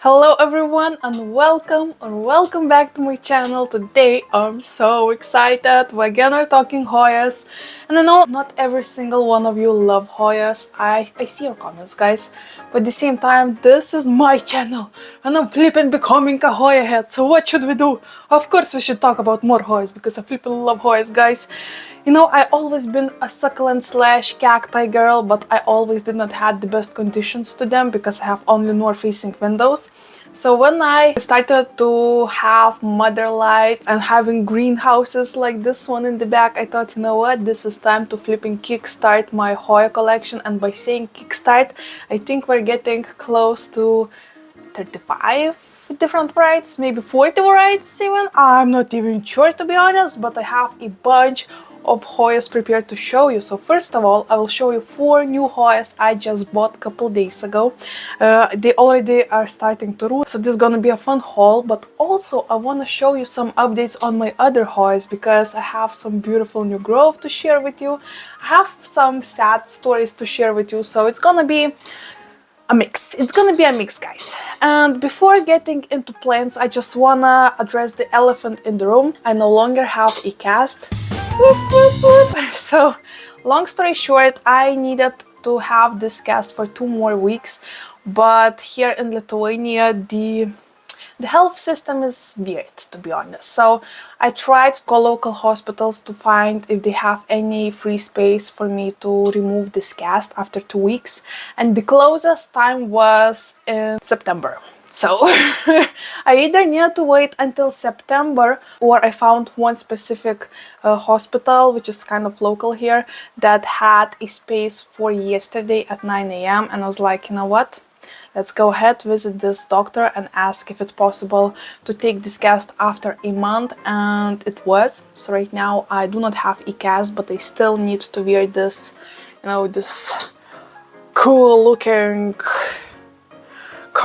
Hello everyone and welcome back to my channel. Today I'm so excited. We again are talking Hoyas. And I know not every single one of you love Hoyas. I see your comments, guys. But at the same time, this is my channel and I'm flipping becoming a Hoya head. So what should we do? Of course we should talk about more Hoyas because I flipping love Hoyas, guys. You know, I always been a succulent slash cacti girl, but I always did not had the best conditions to them because I have only north-facing windows. So when I started to have mother lights and having greenhouses like this one in the back, I thought, you know what, this is time to flipping kickstart my Hoya collection. And by saying kickstart, I think we're getting close to 35 different varieties, maybe 40 varieties even. I'm not even sure, to be honest, but I have a bunch of Hoyas prepared to show you. So first of all, I will show you 4 new Hoyas I just bought a couple days ago. They already are starting to root, so this is gonna be a fun haul. But also I want to show you some updates on my other Hoyas because I have some beautiful new growth to share with you. I have some sad stories to share with you, so it's gonna be a mix. It's gonna be a mix, guys. And before getting into plants, I just wanna address the elephant in the room. I no longer have a cast. Whoop, whoop, whoop. So, long story short, I needed to have this cast for 2 more weeks, but here in Lithuania, the health system is weird, to be honest. So I tried to call local hospitals to find if they have any free space for me to remove this cast after 2 weeks, and the closest time was in September. So I either needed to wait until September, or I found one specific hospital, which is kind of local here, that had a space for yesterday at 9 a.m. and I was like, you know what? Let's go ahead, visit this doctor and ask if it's possible to take this cast after a month, and it was. So right now I do not have a cast, but I still need to wear this, you know, this cool looking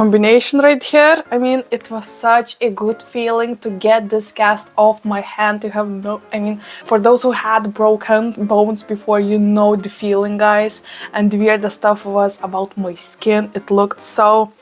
combination right here. I mean, it was such a good feeling to get this cast off my hand. You have no, I mean, for those who had broken bones before, you know the feeling, guys. And the weirdest stuff was about my skin. It looked so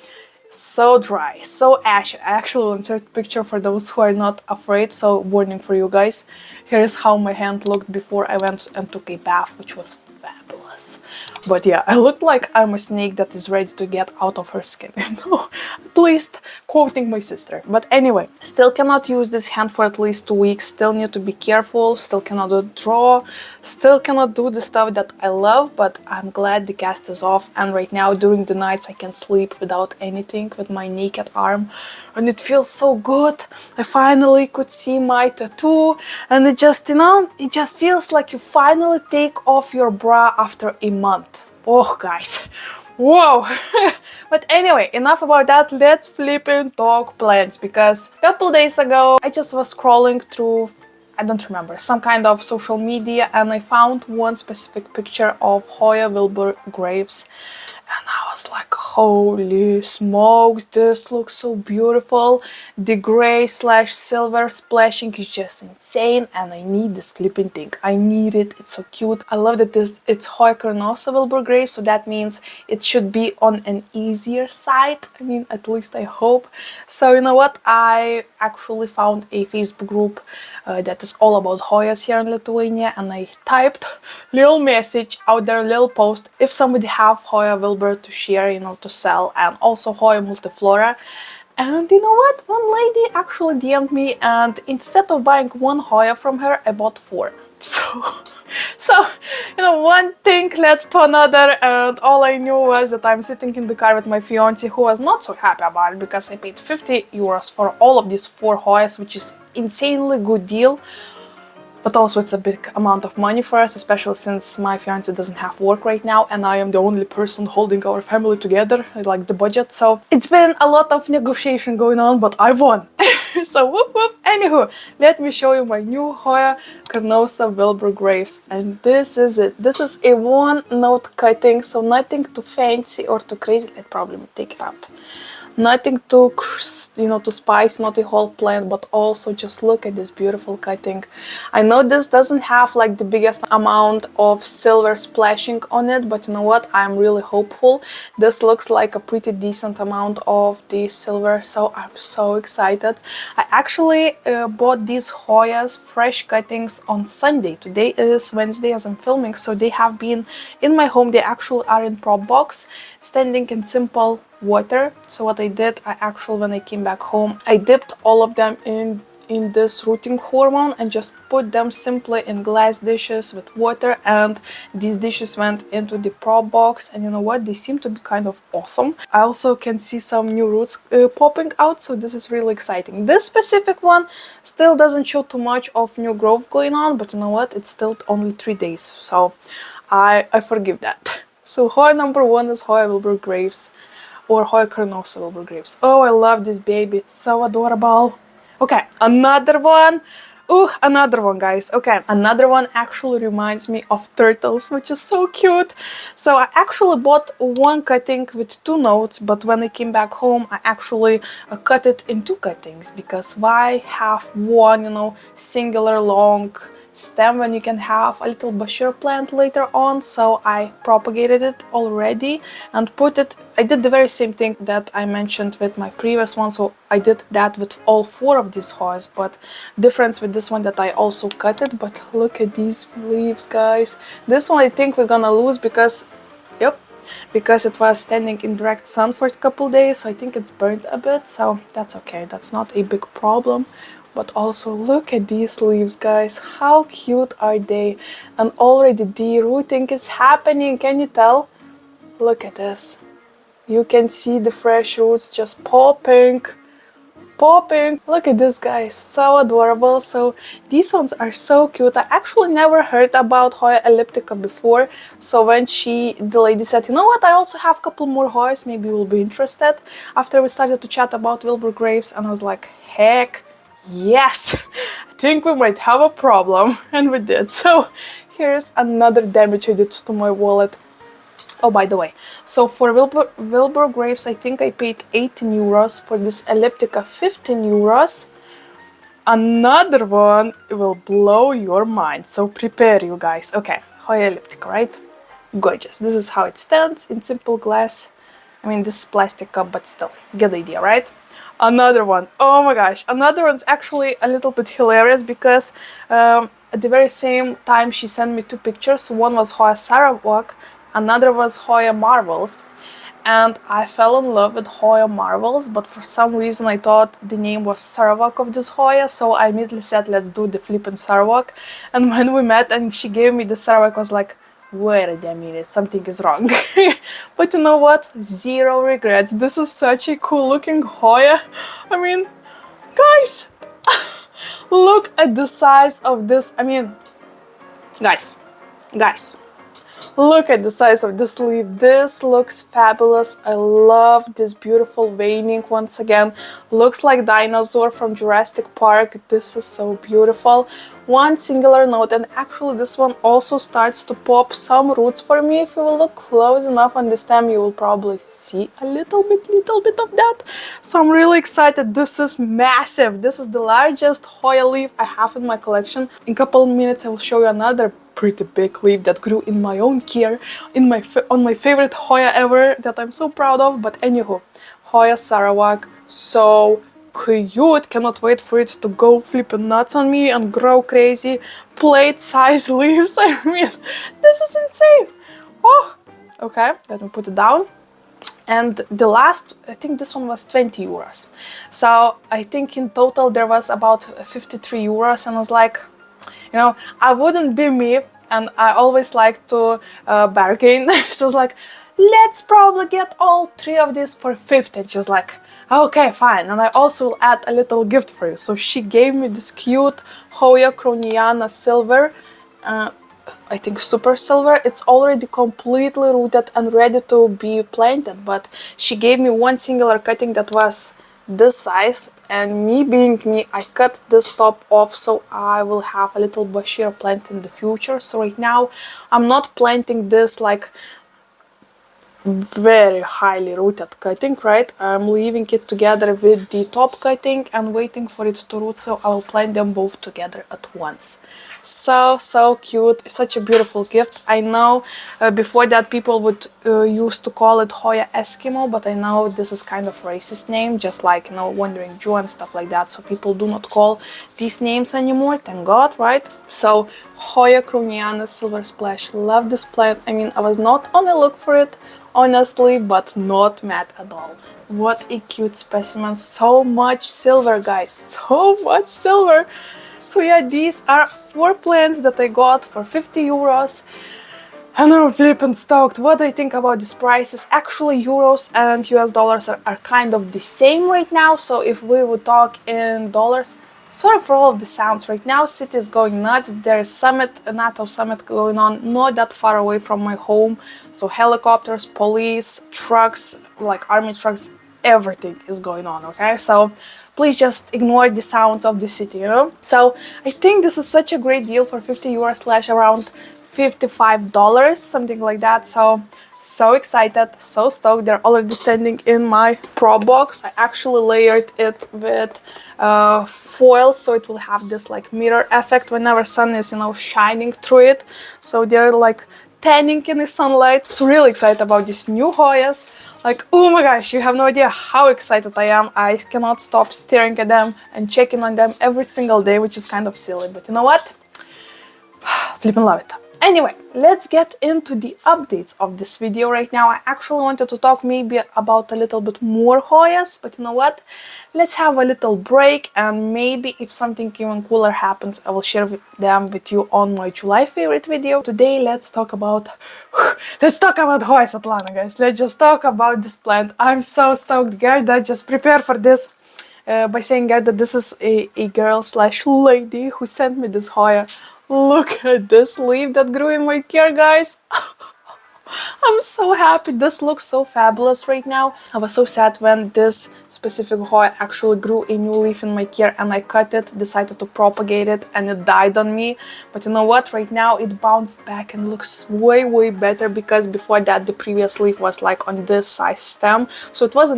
dry, so ashy. I actually will insert a picture for those who are not afraid, so warning for you guys. Here is how my hand looked before I went and took a bath, which was fabulous. But yeah, I look like I'm a snake that is ready to get out of her skin, you know? At least quoting my sister. But anyway, still cannot use this hand for at least 2 weeks, still need to be careful, still cannot draw, still cannot do the stuff that I love, but I'm glad the cast is off, and right now during the nights I can sleep without anything, with my naked arm, and it feels so good. I finally could see my tattoo, and it just, you know, it just feels like you finally take off your bra after a month. Oh, guys, whoa. But anyway, enough about that. Let's flip and talk plants, because a couple days ago I just was scrolling through, I don't remember, some kind of social media, and I found one specific picture of Hoya Wilbur graves. And I was like, holy smokes, this looks so beautiful. The gray slash silver splashing is just insane, and I need this flipping thing. I need it, it's so cute. I love that it's Hoya carnosa Wilbur grave, so that means it should be on an easier side. I mean, at least I hope. So you know what, I actually found a Facebook group that is all about Hoyas here in Lithuania, and I typed little message out there, little post, if somebody have Hoya Wilbur to share, you know, to sell, and also Hoya multiflora. And you know what, one lady actually DM'd me, and instead of buying 1 Hoya from her, I bought 4. So, you know, one thing led to another, and all I knew was that I'm sitting in the car with my fiance, who was not so happy about it because I paid 50 euros for all of these 4 Hoyas, which is insanely good deal. But also it's a big amount of money for us, especially since my fiance doesn't have work right now and I am the only person holding our family together, like the budget. So it's been a lot of negotiation going on, but I won. So whoop whoop. Anywho, let me show you my new Hoya carnosa Wilbur graves, and this is it. This is a 1-note cutting, so nothing too fancy or too crazy. I'd probably take it out. Nothing to, to spice, not a whole plant, but also just look at this beautiful cutting. I know this doesn't have like the biggest amount of silver splashing on it, but you know what? I'm really hopeful. This looks like a pretty decent amount of the silver, so I'm so excited. I actually bought these Hoyas fresh cuttings on Sunday. Today is Wednesday as I'm filming, so they have been in my home. They actually are in prop box, standing in simple water. So what I did, I actually, when I came back home, I dipped all of them in this rooting hormone and just put them simply in glass dishes with water, and these dishes went into the prop box, and you know what, they seem to be kind of awesome. I also can see some new roots popping out, so this is really exciting. This specific one still doesn't show too much of new growth going on, but you know what, it's still only 3 days, so I forgive that. So Hoya number 1 is Hoya Wilbur Graves, or Hoya Carnosa Wilbur Graves. Oh, I love this baby, it's so adorable. Okay, another one. Ooh, another one, guys. Okay, another one actually reminds me of turtles, which is so cute. So I actually bought one cutting with 2 notes, but when I came back home, I actually cut it in 2 cuttings, because why have one, singular long stem when you can have a little bashir plant later on? So I propagated it already and put it. I did the very same thing that I mentioned with my previous one, so I did that with all 4 of these Hoyas, but difference with this one that I also cut it. But look at these leaves, guys. This one I think we're gonna lose because, yep, because it was standing in direct sun for a couple days, so I think it's burnt a bit, so that's okay, that's not a big problem. But also look at these leaves, guys, how cute are they? And already the rooting is happening, can you tell? Look at this. You can see the fresh roots just popping. Look at this, guys, so adorable. So these ones are so cute. I actually never heard about Hoya elliptica before, so when the lady said, you know what, I also have a couple more Hoyas, maybe you'll be interested, after we started to chat about Wilbur Graves, and I was like, heck yes, I think we might have a problem. And we did. So here's another damage I did to my wallet. Oh, by the way, so for Wilbur Graves, I think I paid 18 euros. For this elliptica, 15 euros. Another one will blow your mind, so prepare, you guys. Okay, Hoya elliptica, right? Gorgeous. This is how it stands in simple glass. I mean, this is plastic cup, but still, get the idea, right? Another one. Oh my gosh, another one's actually a little bit hilarious, because at the very same time she sent me 2 pictures. One was Hoya Sarawak, another was Hoya Marvels, and I fell in love with Hoya Marvels, but for some reason I thought the name was Sarawak of this Hoya, so I immediately said, let's do the flippin' Sarawak. And when we met and she gave me the Sarawak, I was like, wait a minute, something is wrong. But you know what? Zero regrets. This is such a cool looking Hoya. I mean, guys, look at the size of this. I mean, guys, look at the size of this leaf. This looks fabulous. I love this beautiful veining once again. Looks like dinosaur from Jurassic Park. This is so beautiful. One singular note, and actually this one also starts to pop some roots for me. If you will look close enough on the stem, you will probably see a little bit of that. So I'm really excited. This is massive. This is the largest Hoya leaf I have in my collection. In a couple of minutes I will show you another pretty big leaf that grew in my own care, on my favorite Hoya ever, that I'm so proud of. But anywho, Hoya Sarawak, so cute. Cannot wait for it to go flipping nuts on me and grow crazy plate size leaves. I mean, this is insane. Oh, okay, let me put it down. And the last, I think this one was 20 euros. So I think in total there was about 53 euros, and I was like, I wouldn't be me, and I always like to bargain. So I was like, let's probably get all 3 of these for 50. And she was like, okay, fine. And I also will add a little gift for you. So she gave me this cute Hoya Croniana silver, I think super silver. It's already completely rooted and ready to be planted, but she gave me one singular cutting that was this size, and me being me, I cut this top off, so I will have a little bashir plant in the future. So right now I'm not planting this like very highly rooted cutting, right? I'm leaving it together with the top cutting and waiting for it to root, so I'll plant them both together at once. So cute, such a beautiful gift. I know before that people would used to call it Hoya Eskimo, but I know this is kind of racist name, just like, you know, Wandering Jew and stuff like that, so people do not call these names anymore, thank God, right? So Hoya Crowniana Silver Splash, love this plant. I mean, I was not on the look for it, honestly, but not mad at all. What a cute specimen. So much silver, guys, so much silver. So yeah, these are 4 plants that I got for 50 euros. And I'm flippin' stoked. What do I think about these prices? Actually, euros and US dollars are kind of the same right now. So if we would talk in dollars, sorry for all of the sounds. Right now, city is going nuts. There's summit, a NATO summit going on, not that far away from my home. So helicopters, police, trucks, like army trucks, everything is going on, okay? So please just ignore the sounds of the city, you know? So I think this is such a great deal for 50 euros slash around $55, something like that. So excited, so stoked. They're already standing in my prop box. I actually layered it with foil, so it will have this like mirror effect whenever sun is, you know, shining through it. So they're like tanning in the sunlight. So really excited about these new Hoyas. Like, oh my gosh, you have no idea how excited I am. I cannot stop staring at them and checking on them every single day, which is kind of silly, but you know what? Flippin' love it. Anyway, let's get into the updates of this video right now. I actually wanted to talk maybe about a little bit more Hoyas, but you know what? Let's have a little break, and maybe if something even cooler happens, I will share them with you on my July favorite video. Today, let's talk about Hoya Svetlana, guys. Let's just talk about this plant. I'm so stoked, Gerda. Just prepare for this. By saying that this is a girl slash lady who sent me this Hoya. Look at this leaf that grew in my care, guys. I'm so happy. This looks so fabulous right now. I was so sad when this specific Hoya actually grew a new leaf in my care and I cut it, decided to propagate it, and it died on me. But you know what? Right now it bounced back and looks way better, because before that the previous leaf was like on this size stem. So it was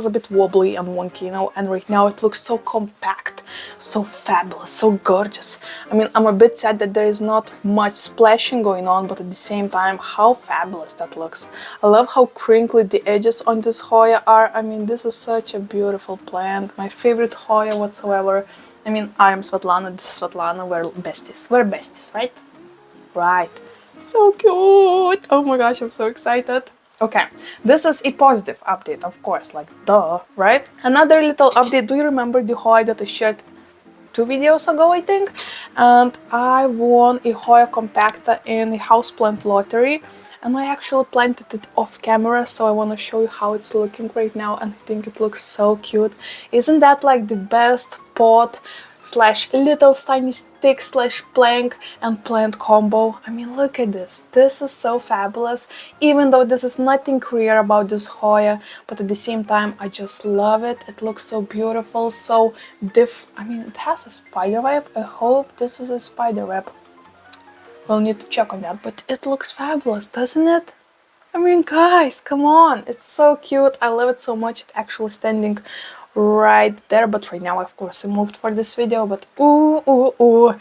a bit wobbly and wonky, you know, and right now it looks so compact, so fabulous, so gorgeous. I mean, I'm a bit sad that there is not much splashing going on, but at the same time, how fabulous that looks. I love how crinkly the edges on this Hoya are. I mean, this is such a beautiful plant. My favorite Hoya whatsoever. I mean, I am Svetlana, this is Svetlana, we're besties. We're besties, right? Right. So cute! Oh my gosh, I'm so excited. Okay, this is a positive update, of course, like duh, right? Another little update. Do you remember the Hoya that I shared 2 videos ago, I think? And I won a Hoya compacta in a houseplant lottery, and I actually planted it off camera, so I want to show you how it's looking right now, and I think it looks so cute. Isn't that like the best pot slash little tiny stick slash plank and plant combo? I mean, look at this. This is so fabulous, even though this is nothing rare about this Hoya, but at the same time I just love it. It looks so beautiful, so I mean, it has a spider web. I hope this is a spider web. We'll need to check on that, but it looks fabulous, doesn't it? I mean, guys, come on, it's so cute. I love it so much. It's actually standing right there, but right now, of course, I moved for this video, but ooh, oh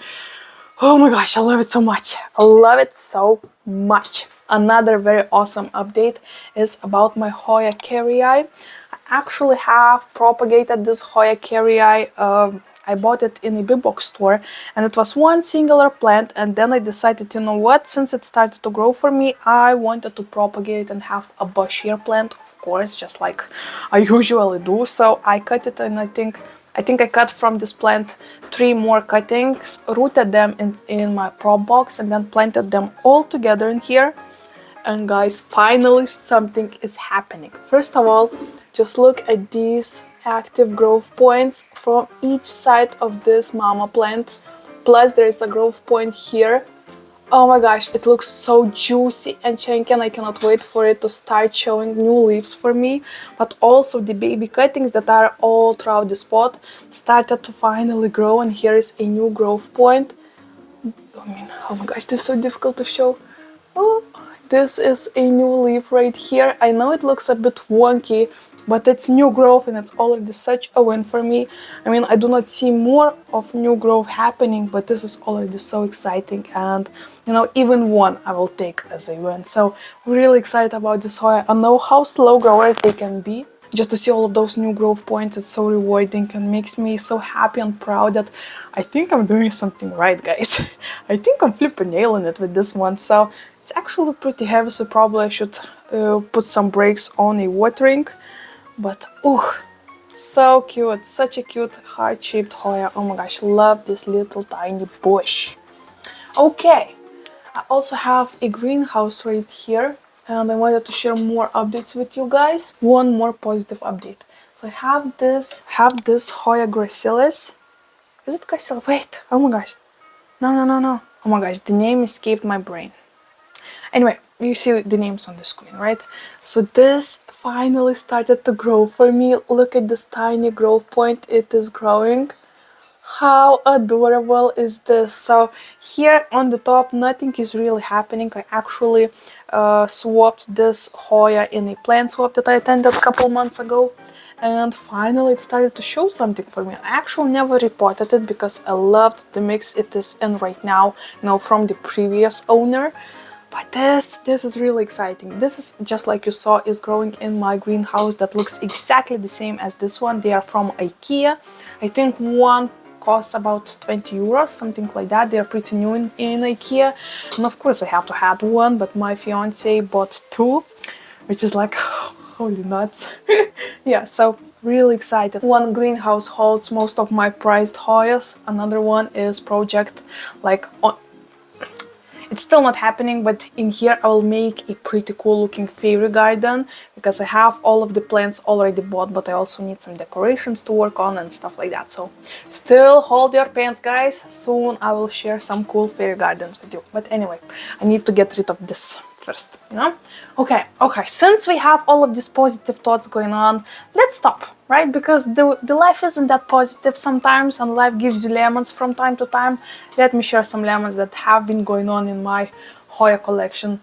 my gosh, I love it so much. I love it so much. Another very awesome update is about my Hoya carrii. I actually have propagated this Hoya carrii. I bought it in a big box store, and it was one singular plant, and then I decided, you know what, since it started to grow for me, I wanted to propagate it and have a bushier plant, of course, just like I usually do. So I cut it, and I think I cut from this plant 3 more cuttings, rooted them in my prop box, and then planted them all together in here. And guys, finally something is happening. First of all, just look at these active growth points from each side of this mama plant. Plus there is a growth point here. Oh my gosh, it looks so juicy and chunky, and I cannot wait for it to start showing new leaves for me. But also the baby cuttings that are all throughout the spot started to finally grow, and here is a new growth point. I mean, oh my gosh, this is so difficult to show. Oh, this is a new leaf right here. I know it looks a bit wonky, but it's new growth and it's already such a win for me. I mean, I do not see more of new growth happening, but this is already so exciting, and you know, even one I will take as a win. So really excited about this Hoya. I know how slow growers they can be. Just to see all of those new growth points, it's so rewarding and makes me so happy and proud that I think I'm doing something right, guys. I think I'm flipping nailing it with this one. So it's actually pretty heavy, so probably I should put some brakes on a watering. But so cute, such a cute heart-shaped Hoya. Oh my gosh, love this little tiny bush. Okay, I also have a greenhouse right here, and I wanted to share more updates with you guys. One more positive update. So I have this Hoya gracilis. Is it gracilis? Wait, oh my gosh. No. Oh my gosh, the name escaped my brain. Anyway, you see the names on the screen, right? So this finally started to grow for me. Look at this tiny growth point. It is growing. How adorable is this? So here on the top, nothing is really happening. I actually swapped this Hoya in a plant swap that I attended a couple months ago. And finally it started to show something for me. I actually never reported it because I loved the mix it is in right now, you know, from the previous owner. But this is really exciting. This is just like you saw is growing in my greenhouse that looks exactly the same as this one. They are from IKEA. I think one costs about 20 euros, something like that. They are pretty new in IKEA. And of course I have to have one, but my fiance bought two, which is like holy nuts. Yeah, so really excited. One greenhouse holds most of my prized Hoyas. Another one is project like it's still not happening, but in here I will make a pretty cool looking fairy garden because I have all of the plants already bought, but I also need some decorations to work on and stuff like that. So still hold your pants, guys. Soon I will share some cool fairy gardens with you. But anyway, I need to get rid of this first, you know? Okay, since we have all of these positive thoughts going on, let's stop, right? Because the life isn't that positive sometimes, and life gives you lemons from time to time. Let me share some lemons that have been going on in my Hoya collection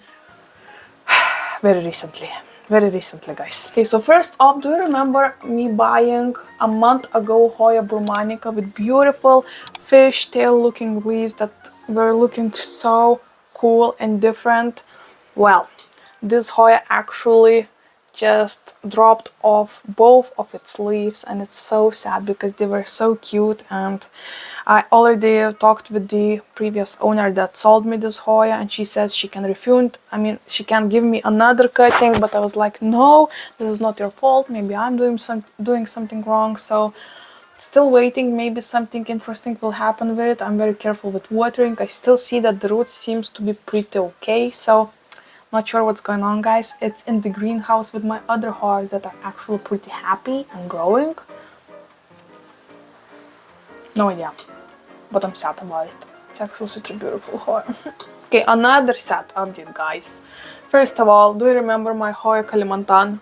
very recently, guys. Okay, so first off, do you remember me buying a month ago Hoya Burmanica with beautiful fishtail looking leaves that were looking so cool and different? Well, this Hoya actually just dropped off both of its leaves, and it's so sad because they were so cute. And I already talked with the previous owner that sold me this Hoya, and she says she can refund. I mean, she can give me another cutting, but I was like, no, this is not your fault. Maybe I'm doing something wrong. So still waiting. Maybe something interesting will happen with it. I'm very careful with watering. I still see that the roots seems to be pretty okay. So not sure what's going on, guys. It's in the greenhouse with my other Hoyas that are actually pretty happy and growing. No idea, but I'm sad about it. It's actually such a beautiful Hoya. Okay, another sad update, guys. First of all, do you remember my Hoya Kalimantan?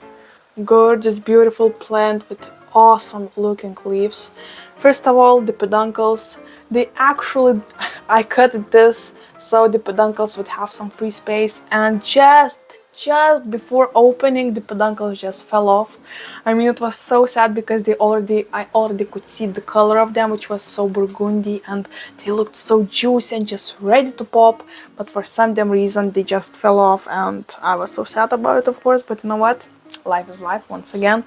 Gorgeous, beautiful plant with awesome looking leaves. First of all, the peduncles. They actually, I cut this so the peduncles would have some free space, and just before opening, the peduncles just fell off. I mean, it was so sad because I already could see the color of them, which was so burgundy, and they looked so juicy and just ready to pop. But for some damn reason, they just fell off, and I was so sad about it, of course. But you know what? Life is life once again.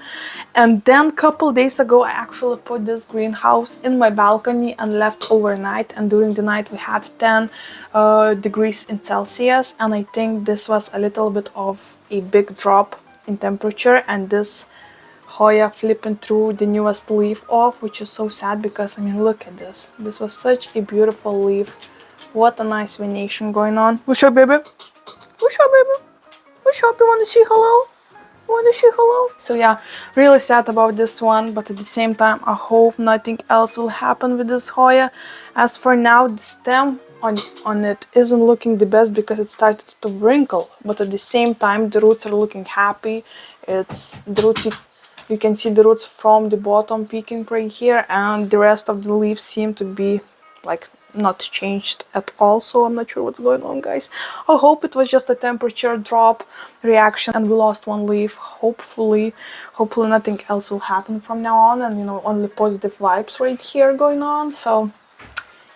And then couple days ago I actually put this greenhouse in my balcony and left overnight, and during the night we had 10 degrees in Celsius, and I think this was a little bit of a big drop in temperature, and this Hoya flipping through the newest leaf off, which is so sad because I mean, look at this. This was such a beautiful leaf. What a nice venation going on. What's up, baby? What's up, baby? What's up? You wanna say hello? So yeah, really sad about this one, but at the same time I hope nothing else will happen with this Hoya. As for now, the stem on it isn't looking the best because it started to wrinkle, but at the same time the roots are looking happy. It's the roots, you can see the roots from the bottom peeking right here, and the rest of the leaves seem to be like not changed at all, so I'm not sure what's going on, guys. I hope it was just a temperature drop reaction and we lost one leaf. Hopefully nothing else will happen from now on, and only positive vibes right here going on. So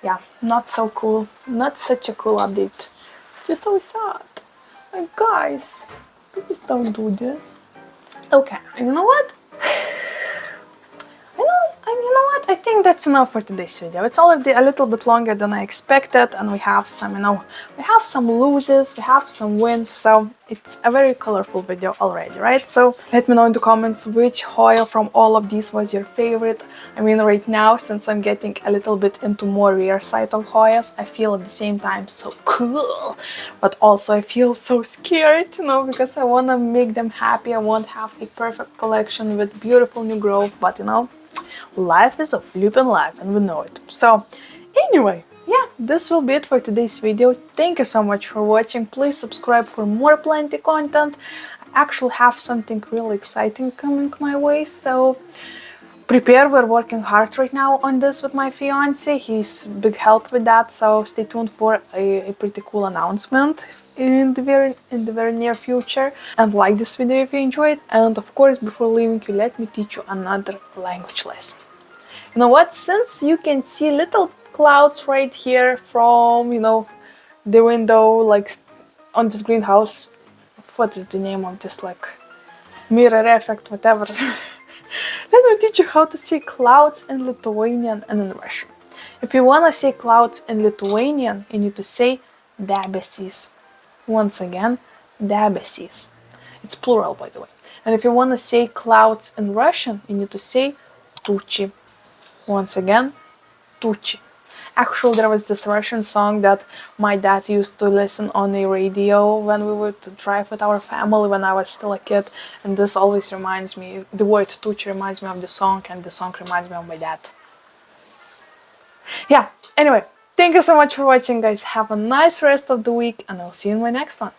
yeah, not so cool, not such a cool update, just so sad. Like, guys, please don't do this. Okay, and you know what? And you know what? I think that's enough for today's video. It's already a little bit longer than I expected, and we have some, we have some loses, we have some wins, so it's a very colorful video already, right? So let me know in the comments which Hoya from all of these was your favorite. I mean, right now, since I'm getting a little bit into more rare side of Hoyas, I feel at the same time so cool, but also I feel so scared, because I want to make them happy. I want to have a perfect collection with beautiful new growth, but life is a flippin' life and we know it. So anyway, yeah, this will be it for today's video. Thank you so much for watching. Please subscribe for more plenty content. I actually have something really exciting coming my way, so prepare. We're working hard right now on this with my fiance. He's big help with that, so stay tuned for a pretty cool announcement in the very near future. And like this video if you enjoyed, and of course, before leaving you, let me teach you another language lesson. You know what? Since you can see little clouds right here from, the window, like on this greenhouse, what is the name of this, like mirror effect, whatever. Let me teach you how to say clouds in Lithuanian and in Russian. If you want to say clouds in Lithuanian, you need to say debesys. Once again, debesys. It's plural, by the way. And if you want to say clouds in Russian, you need to say tuchi. Once again, tuchi. Actually, there was this Russian song that my dad used to listen on the radio when we would drive with our family when I was still a kid, and this always reminds me, the word tuchi reminds me of the song, and the song reminds me of my dad. Yeah, anyway, thank you so much for watching, guys. Have a nice rest of the week, and I'll see you in my next one.